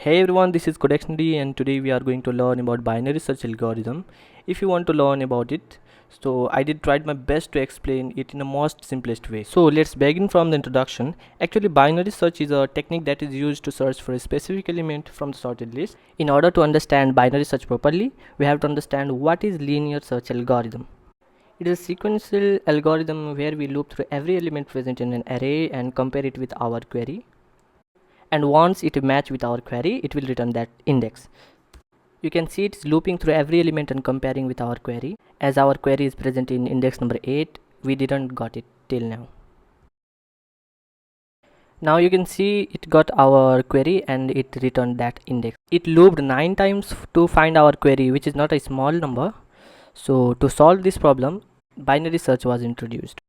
Hey everyone, this is Codexnity and today we are going to learn about binary search algorithm. If you want to learn about it, so I did tried my best to explain it in the most simplest way. So let's begin from the introduction. Actually, binary search is a technique that is used to search for a specific element from the sorted list. In order to understand binary search properly, we have to understand what is linear search algorithm. It is a sequential algorithm where we loop through every element present in an array and compare it with our query, and once it match with our query, it will return that index. You can see it's looping through every element and comparing with our query. As our query is present in index number 8, we didn't got it till now. Now you can see it got our query and it returned that index. It looped 9 times to find our query, which is not a small number. So to solve this problem, binary search was introduced.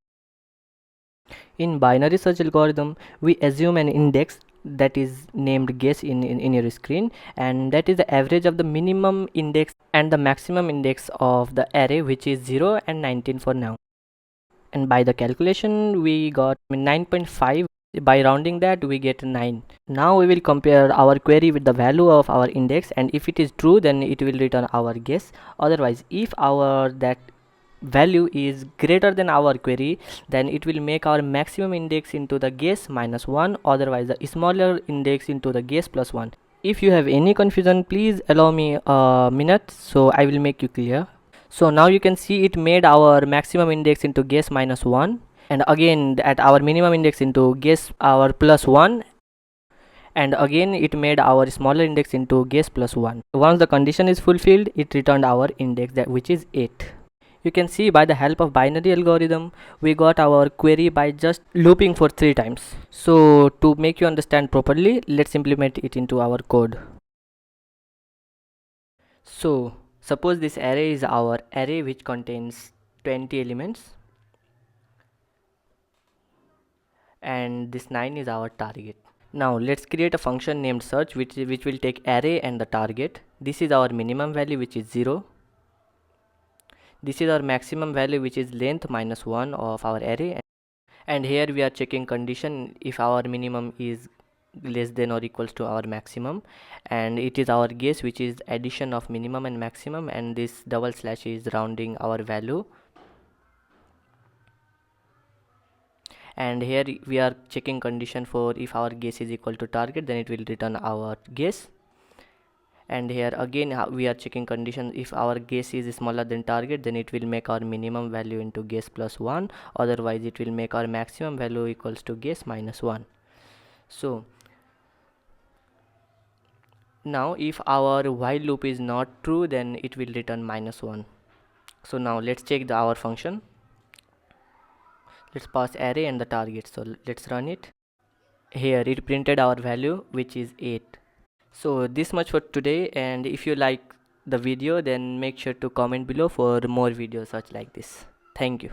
In binary search algorithm, we assume an index that is named guess in your screen, and that is the average of the minimum index and the maximum index of the array, which is 0 and 19 for now. And by the calculation we got 9.5. By rounding that we get 9. Now we will compare our query with the value of our index, and if it is true then it will return our guess. Otherwise, if our that value is greater than our query, then it will make our maximum index into the guess minus 1, otherwise the smaller index into the guess plus 1. If you have any confusion, please allow me a minute so I will make you clear. So now you can see it made our maximum index into guess minus 1, and again at our minimum index into guess our plus 1, and again it made our smaller index into guess plus 1. Once the condition is fulfilled, it returned our index, that which is 8. You can see by the help of binary algorithm we got our query by just looping for 3 times. So to make you understand properly, let's implement it into our code. So suppose this array is our array which contains 20 elements, and this 9 is our target. Now let's create a function named search which will take array and the target. This is our minimum value, which is 0. This is our maximum value, which is length minus 1 of our array, and here we are checking condition if our minimum is less than or equals to our maximum, and it is our guess, which is addition of minimum and maximum, and this double slash is rounding our value. And here we are checking condition for if our guess is equal to target, then it will return our guess. And here again we are checking condition if our guess is smaller than target, then it will make our minimum value into guess plus 1, otherwise it will make our maximum value equals to guess minus 1. So now if our while loop is not true, then it will return minus 1. So now let's check our function. Let's pass array and the target, so let's run it. Here it printed our value, which is 8. So this much for today, and if you like the video, then make sure to comment below for more videos such like this. Thank you.